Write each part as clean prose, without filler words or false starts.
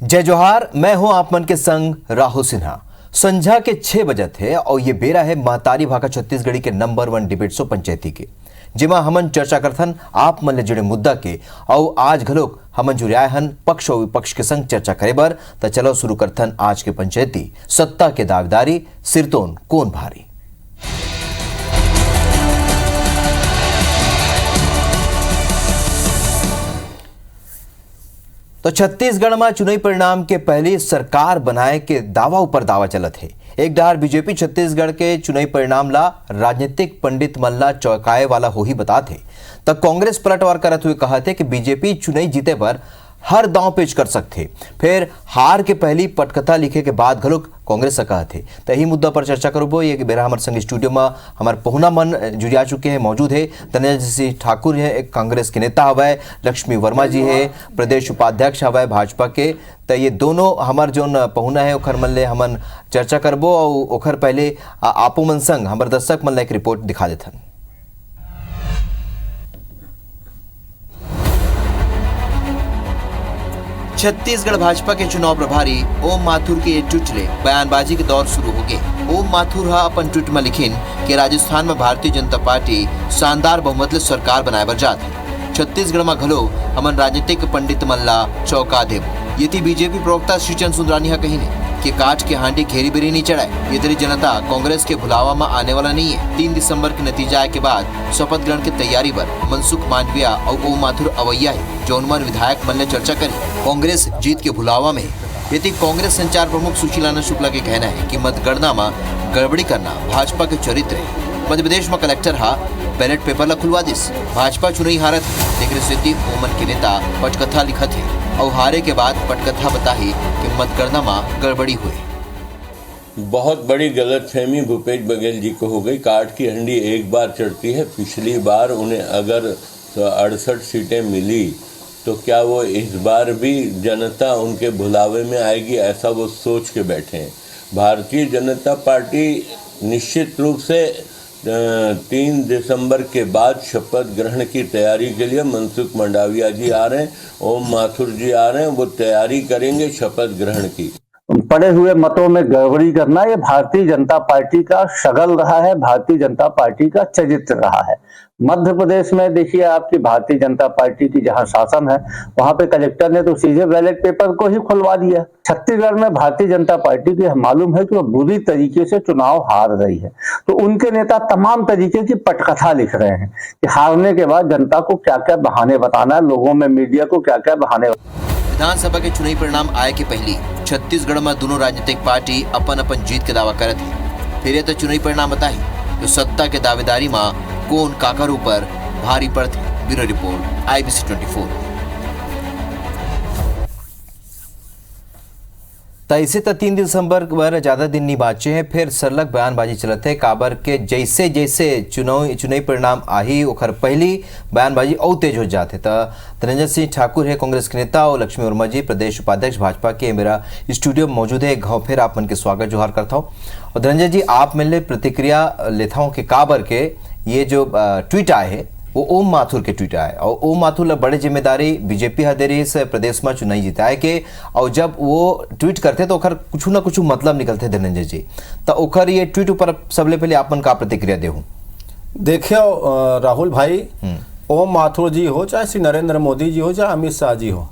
जय जोहार, मैं हूं आप मन के संग राहुल सिन्हा। संझा के 6 बजे थे और ये बेरा है महतारी भाका छत्तीसगढ़ी के नंबर 1 डिबेट शो पंचायती के, जिमा हमन चर्चा करथन आप मन ले जुड़े मुद्दा के। और आज घलोक हमन जुड़ाए हन पक्ष और विपक्ष के संग चर्चा करे बर। तो चलो शुरू करथन आज के पंचायती। सत्ता के दावेदारी सिरतोन कौन भारी। तो छत्तीसगढ़ में चुनावी परिणाम के पहले सरकार बनाए के दावा ऊपर दावा चलत है। एक डार बीजेपी छत्तीसगढ़ के चुनावी परिणाम ला राजनीतिक पंडित मन ला चौंकाए वाला हो ही बताते, तब कांग्रेस पलटवार करत हुए कहा थे कि बीजेपी चुनावी जीते पर हर दांव पेच कर सकते। फिर हार के पहली पटकथा लिखे के बाद घलोक कांग्रेस से कहा थे। तो यही मुद्दा पर चर्चा करूबो। ये बेरा हमारे संग स्टूडियो में हमारे पहुना मन जुड़िया चुके हैं, मौजूद है। धनंजय सिंह ठाकुर है, एक कांग्रेस के नेता हवा है। लक्ष्मी वर्मा जी है, प्रदेश उपाध्यक्ष हवा है भाजपा के। तो ये दोनों हमार जो पहुना है ओखर मन ले हमन चर्चा करबो। और ओखर पहले आपो मन संग हमारे दर्शक मन ला एक रिपोर्ट दिखा देथन। छत्तीसगढ़ भाजपा के चुनाव प्रभारी ओम माथुर के ट्वीट ले बयानबाजी के दौर शुरू हो गए। ओम माथुर हा अपन ट्वीट में लिखिन कि राजस्थान में भारतीय जनता पार्टी शानदार बहुमत ले सरकार बनाए बर जात है। छत्तीसगढ़ में घलो हमन राजनीतिक पंडित मन ला चौंका देबो। यति बीजेपी प्रवक्ता श्रीचंद सुंदरानी हा कहिने कि काट के हांडी घेरी बेरी नहीं चढ़ाए। ये तेरी जनता कांग्रेस के भुलावा में आने वाला नहीं है। 3 दिसंबर के नतीजा आए के बाद शपथ ग्रहण की तैयारी पर मनसुख मांडविया और ओम माथुर अवैया है। जौनमन विधायक मन ने चर्चा करी कांग्रेस जीत के भुलावा में। यदि कांग्रेस संचार प्रमुख सुशीलानंद शुक्ला के कहना है कि मतगणना में गड़बड़ी करना भाजपा के चरित्र है। मध्य प्रदेश में कलेक्टर हा बैलेट पेपर ला खुलवा दिस। भाजपा चुनावी हारत लेकिन स्थिति ओमन के नेता पटकथा लिखत है और हारे के बाद पटकथा बताही कि मतगणना में गड़बड़ी हुई। बहुत बड़ी गलतफहमी भूपेश बघेल जी को हो गई। काट की हंडी एक बार चढ़ती है। पिछली बार उन्हें अगर 68 सीटें मिली तो क्या वो इस बार भी जनता उनके भुलावे में आएगी, ऐसा वो सोच के बैठे हैं। भारतीय जनता पार्टी निश्चित रूप से 3 दिसंबर के बाद शपथ ग्रहण की तैयारी के लिए मनसुख मंडाविया जी आ रहे हैं, ओम माथुर जी आ रहे हैं, वो तैयारी करेंगे शपथ ग्रहण की। पड़े हुए मतों में गड़बड़ी करना ये भारतीय जनता पार्टी का शगल रहा है, भारतीय जनता पार्टी का चरित्र रहा है। मध्य प्रदेश में देखिए आपकी भारतीय जनता पार्टी की जहां शासन है वहां पे कलेक्टर ने तो सीधे बैलेट पेपर को ही खुलवा दिया। छत्तीसगढ़ में भारतीय जनता पार्टी की मालूम है कि वो बुरी तरीके से चुनाव हार रही है, तो उनके नेता तमाम तरीके की पटकथा लिख रहे हैं कि हारने के बाद जनता को क्या क्या बहाने बताना है, लोगों में मीडिया को क्या क्या बहाने। विधानसभा के चुनावी परिणाम आए के पहले छत्तीसगढ़ में दोनों राजनीतिक पार्टी अपन अपन जीत के दावा करत है। फिर तो चुनावी परिणाम बताई तो सत्ता के दावेदारी में कौन काकर ऊपर भारी पड़ते। Bureau report IBC 24। इसे तो 3 दिसंबर पर ज्यादा दिन नहीं बाचे हैं। फिर सरलग बयानबाजी चलते है काबर के जैसे जैसे चुनावी परिणाम आई ओखर पहली बयानबाजी और तेज हो जाते। तो धनंजय सिंह ठाकुर है कांग्रेस के नेता और लक्ष्मी वर्मा जी प्रदेश उपाध्यक्ष भाजपा के मेरा स्टूडियो में मौजूद है। एक घाव फिर आप मन के स्वागत जोहार करता हूँ। और धनंजय जी आप मिलने प्रतिक्रिया लेता हूँ कि काबर के ये जो ट्वीट आए है वो ओम माथुर के ट्वीट आए और ओम माथुर ला बड़े जिम्मेदारी बीजेपी हदेरी से प्रदेश में चुनाई जिताए के। और जब वो ट्वीट करते तो ओखर कुछ ना कुछ मतलब निकलते धनंजय जी। तो ओखर ये ट्वीट ऊपर सबले पहले आपन का प्रतिक्रिया देहूं। देखियो राहुल भाई, ओम माथुर जी हो चाहे श्री नरेंद्र मोदी जी हो चाहे अमित शाह जी हो,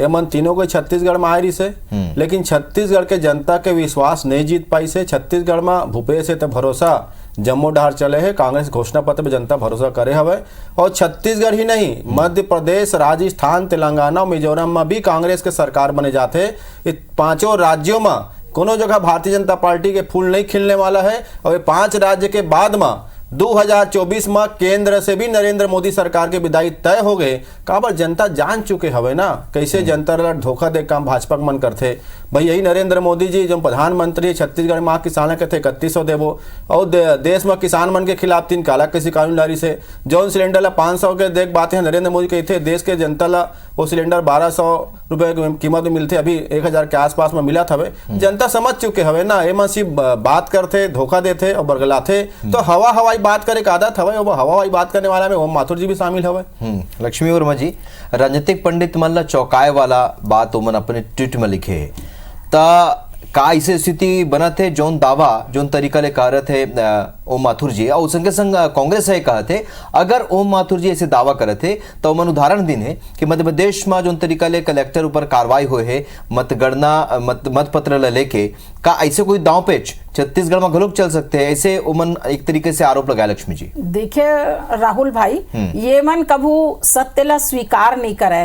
ये मन तीनों को छत्तीसगढ़ में आयरी से, लेकिन छत्तीसगढ़ के जनता के विश्वास नहीं जीत पाई से। छत्तीसगढ़ में भूपेश से तो भरोसा जम्मू डहार चले है, कांग्रेस घोषणा पत्र में जनता भरोसा करे हवे। और छत्तीसगढ़ ही नहीं, मध्य प्रदेश, राजस्थान, तेलंगाना और मिजोरम में भी कांग्रेस के सरकार बने जाते। ये 5 राज्यों में कोनो जगह भारतीय जनता पार्टी के फूल नहीं खिलने वाला है। और ये 5 राज्य के बाद में 2024 में केंद्र से भी नरेंद्र मोदी सरकार के विदाई तय हो गए। काबर जनता जान चुके हवे ना कैसे जनता ला धोखा दे काम भाजपा मन करते। भाई यही नरेंद्र मोदी जी जो प्रधानमंत्री छत्तीसगढ़ में किसान के थे 3100 देवो और देश में किसान मन के खिलाफ तीन काला किसी कानूनदारी से जौन सिलेंडर ला 500 के देख बातें नरेंद्र मोदी के थे देश के जनता ला वो सिलेंडर 1200 रुपए की कीमत में मिलते अभी 1000 के आसपास में मिला था जनता समझ चुके हवे ना एम सिर्फ बात करते धोखा देते और बरगलाते तो हवाई बात करे का आदत हवे और हवाई बात करने वाला में ओम माथुर जी भी शामिल हवे। लक्ष्मी वर्मा जी राजनीतिक पंडित मन ला चौकाए वाला बात ओमन अपने ट्वीट में लिखे ता का ऐसे स्थिति बना थे जोन दावा जोन तरीका ले कह रहे थे ओम माथुर जी और संगे संग कांग्रेस है कहा थे अगर ओम माथुर जी ऐसे दावा करे थे तो मन उदाहरण दिन है कि मध्य प्रदेश में जोन तरीका ले कलेक्टर ऊपर कार्रवाई हुए है मतगणना मत पत्र लेके का ऐसे कोई दांव पेच छत्तीसगढ़ में घलोक चल सकते हैं ऐसे उमन एक तरीके से आरोप लगाया। लक्ष्मी जी देखिए राहुल भाई ये मन कभू सत्य ला स्वीकार नहीं करे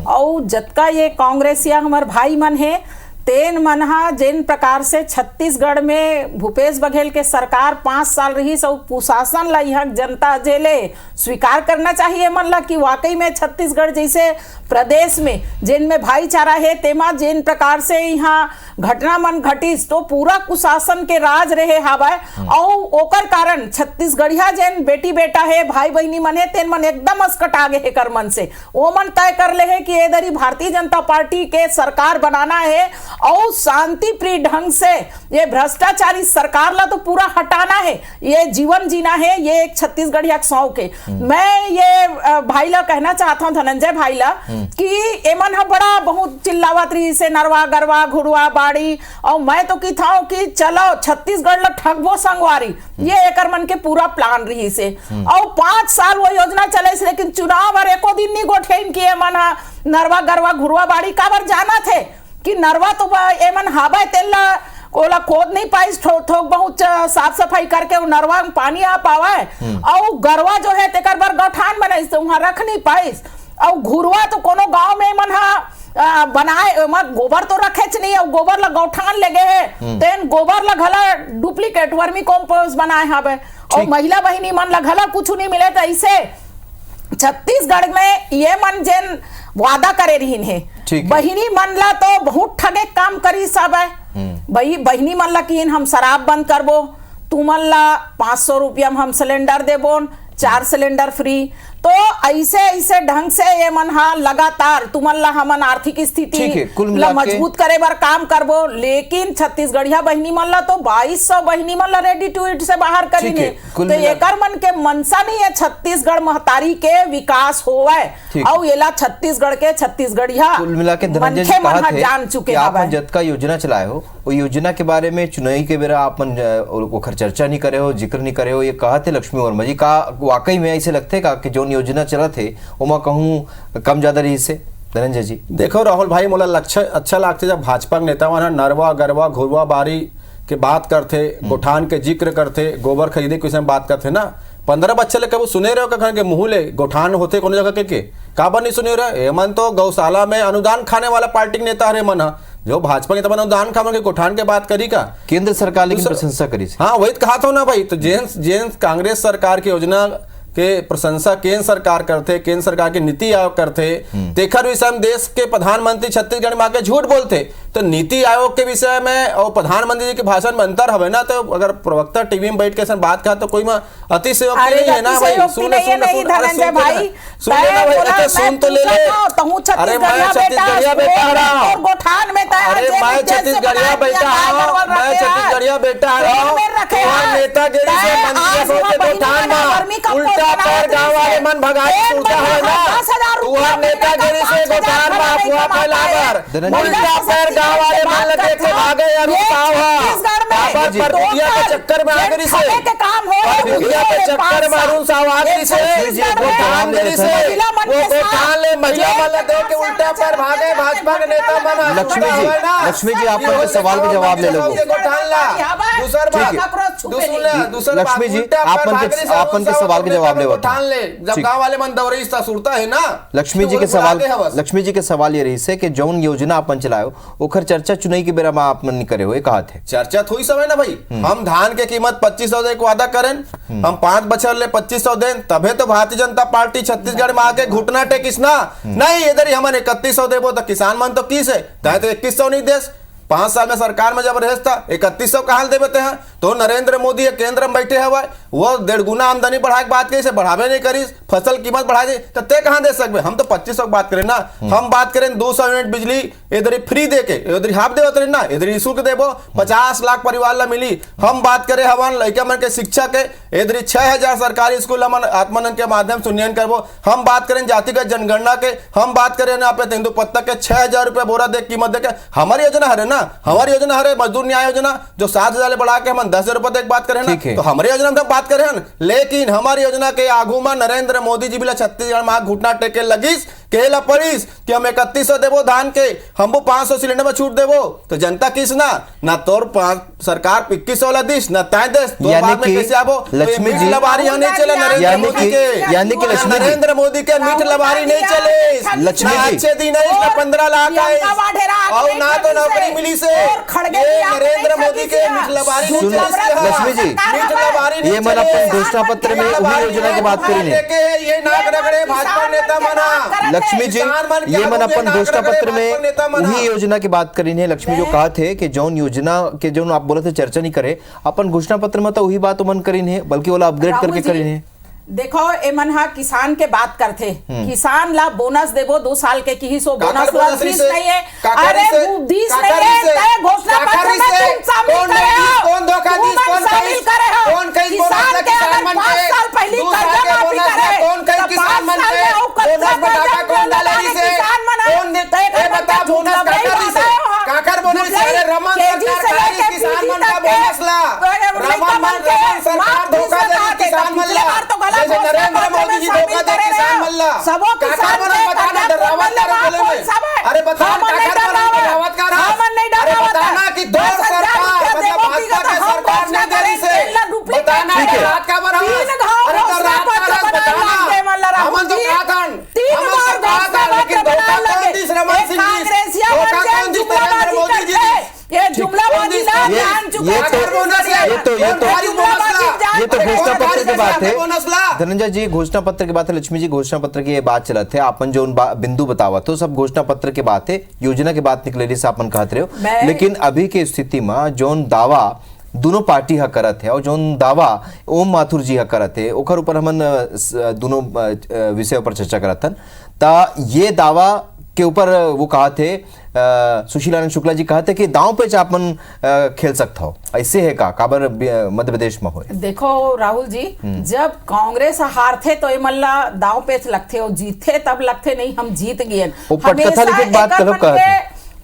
और जतका ये कांग्रेस या हमारे भाई मन है तेन मनहा जिन प्रकार से छत्तीसगढ़ में भूपेश बघेल के सरकार 5 साल रही सो कुशासन ला यहाँ जनता जेले स्वीकार करना चाहिए मन ला कि वाकई में छत्तीसगढ़ जैसे प्रदेश में जिनमें भाईचारा है तेमा जिन प्रकार से यहाँ घटना मन घटिस तो पूरा कुशासन के राज रहे हवा और ओकर कारण छत्तीसगढ़िया जिन बेटी बेटा है भाई बहनी मन है तेन मन एकदम अस्कट आगे है कर मन से वो मन तय कर ले है कि इधर ही भारतीय जनता पार्टी के सरकार बनाना है और शांति प्रिय ढंग से ये भ्रष्टाचारी सरकार ला तो पूरा हटाना है ये जीवन जीना है ये एक छत्तीसगढ़िया शौक है। मैं ये भाई ला कहना चाहता हूँ धनंजय भाई ला कि एमन हा बड़ा बहुत चिल्लावत रही से नरवा गरवा घुड़वा बाड़ी और मैं तो की था कि चलो छत्तीसगढ़ ला ठगबो संगवारी ये एकर मन के पूरा प्लान रही से और 5 साल वो योजना चले से लेकिन चुनाव और एको दिन नहीं गोठेन कि एमन हा नरवा गरवा घुड़वा बाड़ी काबर जाना थे कि नरवा तो एमन हाबा तेला ओला खोद नहीं पाई थोक बहुत साफ सफाई करके नरवा में पानी आ पावा है और गरवा जो है तेकर बर गठान बनाई तो वहां रख नहीं पाई और घुरवा तो कोनो गांव में मन हा बनाए गोबर तो रखे नहीं और गोबर ला गौठान लगे है तेन गोबर ला घला डुप्लीकेट वर्मी कंपोस्ट बनाए हवे और महिला बहिनी मन ला घला कुछ नहीं मिले तो ऐसे छत्तीसगढ़ में ये मन जिन वादा करे रही है बहिनी मन ला तो बहुत ठगे काम करी सब है भाई बहिनी मन ला कि हम शराब बंद करबो तुमन ला 500 रुपया में हम सिलेंडर देबो 4 सिलेंडर फ्री तो ऐसे ऐसे ढंग से ये मन हा लगातार तुमन ला हमन आर्थिक स्थिति ला मजबूत करे बर काम करबो लेकिन छत्तीसगढ़िया बहिनी मन ला तो 2200 बहिनी मन ला रेडी टू ईट से बाहर करीने तो एकर मन के मनसा नहीं है छत्तीसगढ़ महतारी के विकास होवे और येला छत्तीसगढ़ के छत्तीसगढ़िया कुल मिला के धनंजय जी कहा थे जान चुके कि आप जतका योजना चलाए हो वो योजना के बारे में चुनाई के बेरा आप ओखर चर्चा नहीं करे हो जिक्र नहीं करे हो ये कहा थे लक्ष्मी वर्मा जी का वाकई में ऐसे लगते का कि जो योजना चला थे वो कहूँ कम ज्यादा रही से धनंजय जी। देखो राहुल भाई मोला अच्छा लगते जब भाजपा के नेता मन नरवा गरवा घुरवा बारी के बात करते गोठान के जिक्र करते गोबर खरीदे के बात करते ना 15 बच्चे ले कब सुने रहे हो के मुँह ले गोठान होते कोनो जगह के काबर नहीं सुने रहे एमन तो गौशाला में अनुदान खाने वाला पार्टी के नेता है मन जो भाजपा के अनुदान खा के गोठान के बात करी का केंद्र सरकार लेकिन प्रशंसा करी। हाँ वही कहा था ना भाई तो जेन कांग्रेस सरकार की योजना के प्रशंसा केंद्र सरकार करते केंद्र सरकार की नीति आयोग करते तेखर विषय में देश के प्रधानमंत्री छत्तीसगढ़ में आके झूठ बोलते तो नीति आयोग के विषय में और प्रधानमंत्री जी के भाषण में अंतर है ना तो अगर प्रवक्ता टीवी में बैठ के बात कहा तो कोई में अतिशयोक्ति नहीं है ना भाई सुन तो ले अरे मैं छत्तीसगढ़िया बेटा अरे मैं छत्तीसगढ़िया बेटा मैं छत्तीसगढ़िया बेटा नेतागिरी से उल्टा पर गांव वाले मन भगाई सुनता है ना तू नेतागिरी से गोठान में अफवाह फैलाकर उल्टा पैर गांव वाले मन लगे के भागे अरुण साहब प्रतिज्ञा के चक्कर में आगरी से प्रतिज्ञा के चक्कर में अरुण साहब आगरी से गोठानगिरी से वो गोठान ले महिला मन लगे के उल्टा पैर भागे भाजपा के नेता बना। लक्ष्मी जी आप सवाल के जवाब ले लो लक्ष्मी जी आप के सवाल के जवाब ले जब गांव वाले मन दौरी सुरता है ना लक्ष्मी जी के सवाल ये रही से कि जौन योजना अपन चलायो ओखर चर्चा चुनाई के बेरा में आप मन करे हुए कहा थे चर्चा थोड़ी समय ना भाई हम धान के कीमत 2500 दे वादा करें हम 5 बछर ले 2500 दें तबे तो भारतीय जनता पार्टी छत्तीसगढ़ में आके घुटना टेकिस ना नहीं इधर ही हमन 3100 देबो तो किसान मन तो किस है तो 2100 नहीं देस 5 साल में सरकार में जब रहता 3100 कहाँ दे देते हैं। तो नरेंद्र मोदी केंद्र में बैठे हुए वो 1.5 गुना आमदनी बढ़ा के बात करी से बढ़ावे नहीं करी, फसल कीमत बढ़ा दी तो ते कहाँ दे सकते। हम तो 2500 की बात करें ना, हम बात करें 200 यूनिट बिजली इधर फ्री दे के इधर हाफ दे होते ना, इधर निःशुल्क देबो 50 लाख परिवार ला मिली। हम बात करें हवन लड़का मन के शिक्षा के इधर 6000 सरकारी स्कूल आत्मनन के माध्यम से उन्नयन करबो। हम बात करें जातिगत जनगणना के, हम बात करें ना अपने तेंदु पत्ता के 6000 रुपए बोरा दे कीमत दे के हमारी योजना है ना, हमारी योजना है मजदूर न्याय योजना जो 7000 बढ़ा के हम 10,000 रुपए तक बात करें ना, तो हमारी योजना में बात करें। लेकिन हमारी योजना के आगू में नरेंद्र मोदी जी भी छत्तीसगढ़ में घुटना टेके लगिस केला पड़ीस कि हम 3100 देवो धान के, हमको 500 सिलेंडर में छूट देवो। तो जनता किस ना तोर सरकार 2100 वाला दिस ना तय देश तो बाद में कैसे आबो। लक्ष्मी जी लबारी नहीं चले नरेंद्र मोदी के, नरेंद्र मोदी के मीठ लबारी नहीं चले। लक्ष्मी जी अच्छे दिन है 15 लाख आए और ना तो नौकरी मिली से नरेंद्र मोदी के मीठ लबारी नहीं चले। लक्ष्मी जी मीठ लबारी ये मन अपन घोषणा पत्र में उन्हीं योजना की बात करी है। ये नाक रगड़े भाजपा नेता मना। लक्ष्मी जी ये मन अपन घोषणा पत्र में वही योजना की बात करी है। लक्ष्मी जो कहा थे कि जौन योजना के जौन आप बोले थे चर्चा नहीं करे, अपन घोषणा पत्र में तो वही बात मन करी है, बल्कि वो अपग्रेड करके करी है। देखो एमन हा किसान के बात करते, किसान ला बोनस देवो 2 साल के की सो बोनस ला फीस नहीं है। अरे बुद्धीस नहीं है तय घोषणा पत्र में तुम शामिल करे हो, कौन धोखाधड़ी कौन शामिल करे हो, कौन कहीं किसान के अगर 5 साल पहले कर्जा माफी करे, कौन कहीं किसान मन के बोनस बटाका कौन डालेगी से कौन ए बता बोनस काकर बोनस अरे रमन सरकार का किसान मन का बोनस ला रमन सरकार धोखा दे किसान मन ला जैसे नरेंद्र मोदी जी धोखा दे किसान मल्ला सबो किसान बोले बताना डरावत कर बोले में अरे बता काकर बोले डरावत कर अरे बताना कि दो सरकार मतलब भाजपा के सरकार ने दे रही से बताना रात का बरा अरे तो रात का बताना हमन तो कहा था लेकिन धोखा कौन दिस रमन सिंह जी धोखा कौन दिस नरेंद्र मोदी जी ये जुमला बाजी ना जान चुका ये तो घोषणा पत्र की बात है। धनंजय जी घोषणा पत्र की बात है, लक्ष्मी जी घोषणा पत्र की ये बात चलत है, आपन जो बिंदु बतावा तो सब घोषणा पत्र की बात है, योजना की बात निकले से आपन कहत रहे हो। लेकिन अभी के स्थिति में जोन दावा दोनों पार्टी हा करत है और जोन दावा ओम माथुर जी हा करत है ओकर ऊपर हमन दोनों विषय पर चर्चा करत हन। ता ये दावा के ऊपर वो कहा थे सुशीलानंद शुक्ला जी कहा थे कि दांव पे चापन खेल सकता हो, ऐसे है का काबर मध्य प्रदेश में हो। देखो राहुल जी जब कांग्रेस हारते तो ये मल्ला दांव पे लगते हो, जीते तब लगते नहीं हम जीत गए।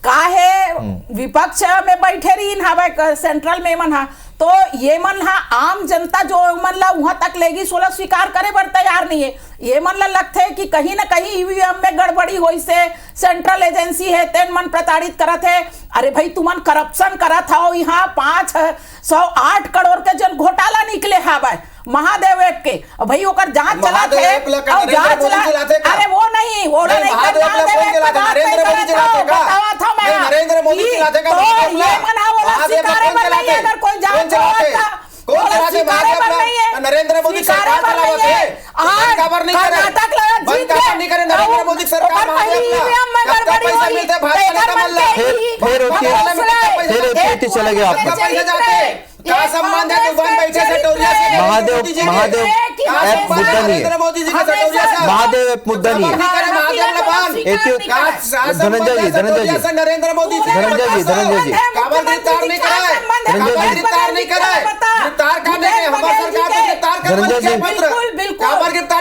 काहे विपक्ष में बैठे रही हवा सेंट्रल में मन हा तो ये मन हा आम जनता जो मन ला वहां तक लेगी सोलह स्वीकार करे बर तैयार नहीं है। ये मन ला लगता है कि कहीं ना कहीं ईवीएम में गड़बड़ी हुई से सेंट्रल एजेंसी है तेन मन प्रताड़ित करत है। अरे भाई तुमन करप्शन करत हो, यहाँ 508 करोड़ के जन घोटाला निकले हवा महादेव ऐप के भाई ओकर जांच चलाते हैं और जांच चला अरे वो नहीं नरेंद्र मोदी चलाते का ये मना वाला स्वीकारे पर नहीं है। अगर कोई जांच कौन चलाते भाजपा नरेंद्र मोदी सरकार चलावत है खबर नहीं करे बंद खबर नहीं करे नरेंद्र मोदी सरकार पैसा मिलता है भाजपा नेता मल्ला फिर चले गए आप क्या संबंध है तू बन बैठे से टोरिया से महादेव ऐप मुद्दा नहीं है, मोदी जी का टोरिया से महादेव ऐप मुद्दा नहीं है। धनंजय जी नरेंद्र मोदी धनंजय जी काबर गिरफ्तार नहीं कराए गिरफ्तार नहीं कराए गिरफ्तार करने के हमारे सरकार को गिरफ्तार करने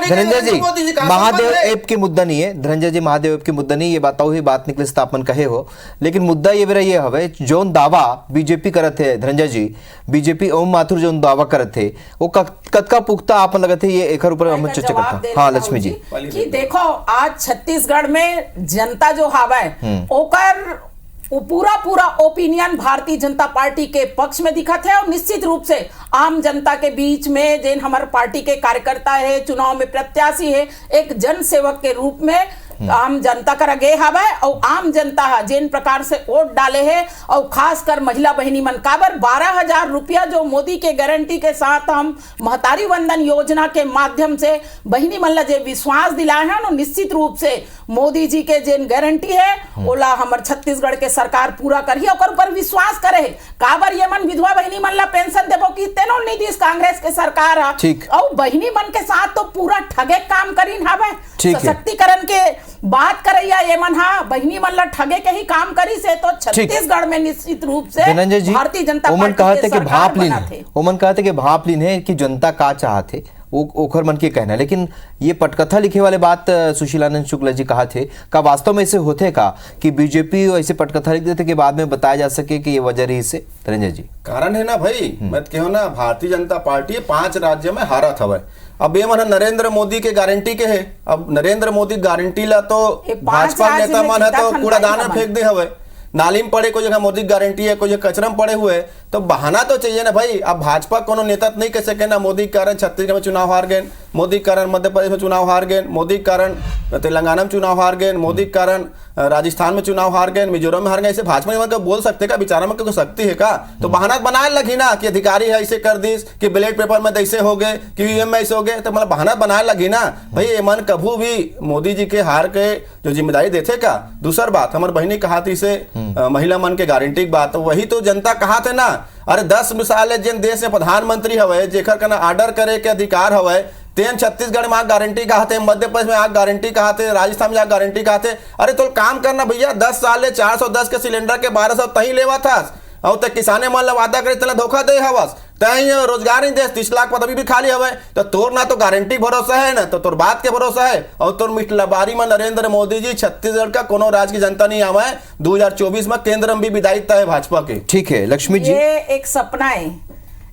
धनंजय जी महादेव ऐप की मुद्दा नहीं है। धनंजय जी महादेव ऐप की मुद्दा नहीं, ये बताओ ही बात निकले स्थापन कहे हो, लेकिन मुद्दा ये बेरा ये हवे जोन दावा बीजेपी करत है धनंजय जी बीजेपी ओम माथुर जो दावा करत थे वो कतका पुख्ता आप लगत है ये एक ऊपर हम चर्चा करता। हाँ लक्ष्मी जी कि देखो आज छत्तीसगढ़ में जनता जो हवा है ओकर वो पूरा ओपिनियन भारतीय जनता पार्टी के पक्ष में दिखत है और निश्चित रूप से आम जनता के बीच में जिन हमारे पार्टी के कार्यकर्ता है चुनाव में प्रत्याशी है एक जन सेवक के रूप में आम जनता कर गे हवे और आम जनता है जिन प्रकार से वोट डाले है और खासकर महिला बहनी मन काबर 12,000 रुपया जो मोदी के गारंटी के साथ हम महतारी वंदन योजना के माध्यम से बहनी मन ला जे विश्वास दिलाए हैं न, निश्चित रूप से मोदी जी के जिन गारंटी है ओला हमर छत्तीसगढ़ के सरकार पूरा करही और ऊपर विश्वास करे। काबर ये मन विधवा बहनी मन ला पेंशन देबो की तेनो नहीं दिस कांग्रेस के सरकार है ठीक। और बहनी मन के साथ तो पूरा ठगे काम करीन हवे। ठीक है। सशक्तिकरण के बात करैया ये मन बहनी मन ला ठगे के ही काम करी से तो छत्तीसगढ़ में निश्चित रूप से धनंजय जी भारतीय जनता ओमन पार्टी कहते के कि सरकार भाप लीन बना थे। ओमन कहते कि भाप लीन है कि जनता का चाहते ओखर मन के कहना, लेकिन ये पटकथा लिखे वाले बात सुशीलानंद शुक्ला जी कहा थे का वास्तव में ऐसे होते का कि बीजेपी ऐसे पटकथा लिख देते कि बाद में बताया जा सके कि ये वजह रही से? धनंजय जी कारण है ना भाई, मैं कहो ना भारतीय जनता पार्टी 5 राज्य में हारत हवे। अब ये मन नरेंद्र मोदी के गारंटी के है, अब नरेंद्र मोदी गारंटी ला तो भाजपा नेता मन है तो कूड़ादान में फेंक दे हवे, नाली में पड़े कोई जगह मोदी गारंटी है, कोई जगह कचरा में पड़े हुए, तो बहाना तो चाहिए ना भाई। अब भाजपा कोनो नेता नहीं कह सके ना मोदी के कारण छत्तीसगढ़ में चुनाव हार गए, मोदी के कारण मध्य प्रदेश में चुनाव हार गए, मोदी के कारण तेलंगाना में चुनाव हार गए, मोदी के कारण राजस्थान में चुनाव हार गए, मिजोरम में हार गए। ऐसे भाजपा को बोल सकते का विचारा में कोई शक्ति है का? तो बहाना बनाए लगी ना कि अधिकारी है ऐसे कर दी, कि बैलेट पेपर में ऐसे हो गए, कि ईवीएम में ऐसे हो गए, तो मतलब बहाना बनाए लगी ना भाई। ये मन कभू भी मोदी जी के हार के जो जिम्मेदारी देते का। दूसर बात हमारे बहनी कहा थी से महिला मन के गारंटी की बात, वही तो जनता कहा थे ना। अरे 10 साल जिन देश में प्रधानमंत्री हवे जेकर का ऑर्डर करे के अधिकार हवे, तेन छत्तीसगढ़ में गारंटी कहा थे, मध्य प्रदेश में गारंटी कहा थे, राजस्थान में गारंटी कहा थे। अरे तो काम करना भैया, 10 साल 410 के सिलेंडर के 1200 तही लेवा था और तक किसाने मन ला वादा करे तला धोखा दे हवस, तही रोजगार नहीं दे, 30 लाख पद भी खाली हवे। तो तोर ना तो गारंटी भरोसा है ना तो तोर बात के भरोसा है, और तोर मिटलाबारी में नरेंद्र मोदी जी छत्तीसगढ़ का कोनो राज्य की जनता नहीं आवा है। 2024 में केंद्र में भी विधायिता है भाजपा के। ठीक है लक्ष्मी जी, ये एक सपना है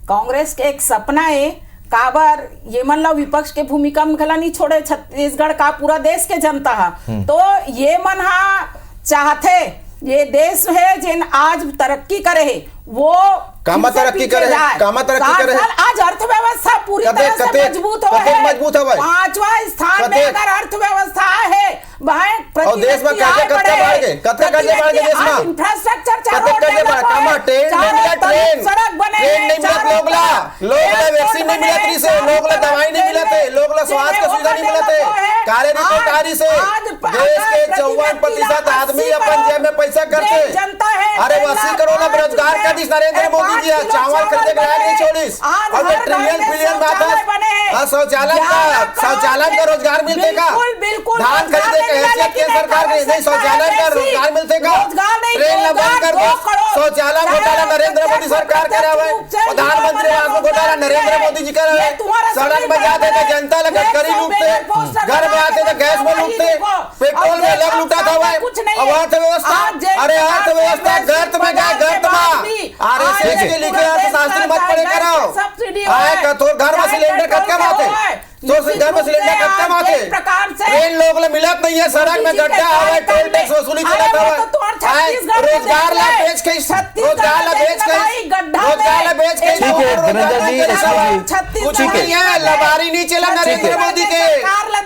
कांग्रेस के, एक सपना है काबर ये मन ला विपक्ष के भूमिका में खला नहीं छोड़े छत्तीसगढ़ का पूरा देश के जनता तो ये मन चाहते ये देश है जिन आज तरक्की करे है वो कामा तरक्की करे है, कामा तरक्की करे है। आज अर्थव्यवस्था पूरी तरह से मजबूत हो है, 5वां स्थान में अगर अर्थव्यवस्था है और देश में कैसे कत्ते बढ़ गए, कत्ते कर्जे बढ़ गए देश में, इंफ्रास्ट्रक्चर कत्ते कर्जे बढ़, कामा ट्रेन नहीं मिला, सड़क बने, ट्रेन नहीं मिला, लोग ला वैक्सीन नहीं मिला थी से, लोग ला दवाई नहीं मिला थे, लोग ला स्वास्थ्य की सुविधा नहीं मिला थे, कार्य रिपोर्ट आ रही से देश के 54% आदमी अपन जेब में पैसा करते। अरे 80 करोड़ बेरोजगार कर दी नरेंद्र मोदी जी, चावल खरीदे के लायक नहीं छोड़ीस, और वो ट्रिलियन में आता शौचालय का रोजगार मिलते का, धान खरीदे के हैसियत के सरकार के नहीं शौचालय का रोजगार मिलते का, ट्रेन ला बंद कर दो, शौचालय घोटाला नरेंद्र मोदी सरकार करे हुए, प्रधानमंत्री आवास घोटाला नरेंद्र मोदी जी करे हुए, सड़क में जाते तो जनता ला गडकरी लूटते, घर में आते तो गैस में लूटते, पेट्रोल में अलग लूटा था हुआ, अब अर्थव्यवस्था, अरे अर्थव्यवस्था गर्त में गया, गर्त में आरएसएस के लिखे अर्थशास्त्री मत पढ़े कराओ, आए कथोर घर में सिलेंडर कटका माते, तो घर में सिलेंडर कटका माते, ट्रेन लोग ले मिलत नहीं है, सड़क में गड्ढा हवा, टोल टैक्स वसूली चलत हवा, आए रोजगार ला बेच के, रोजगार ला बेच के, रोजगार ला बेच के, ठीक है धनंजय जी, लक्ष्मी जी, कुछ नहीं है, लबारी नहीं चला नरेंद्र मोदी के,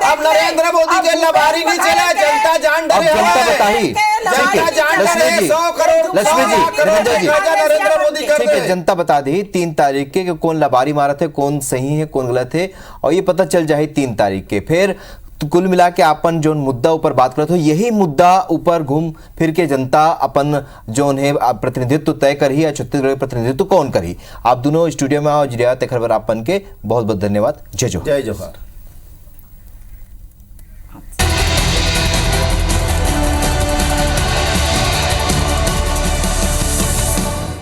अब नरेंद्र मोदी के लबारी नहीं चला, जनता जान डरे अब जनता बताई, जनता जान डरे, 100 करोड़ लक्ष्मी जी, धनंजय जी, नरेंद्र मोदी कर ठीक है जनता बता दी 3 तारीख के कि कौन लबारी मारा थे, कौन सही है कौन गलत है, और ये पता चल जाए 3 तारीख के। फिर तो कुल मिला के अपन जो मुद्दा ऊपर बात करते हो यही मुद्दा ऊपर घूम फिर के जनता अपन जो है प्रतिनिधित्व तय करी, छत्तीसगढ़ प्रतिनिधित्व कौन करी। आप दोनों स्टूडियो में आओ, जिरिया तेखरवर आपन के बहुत बहुत धन्यवाद। जय जोहार। जय जोहार।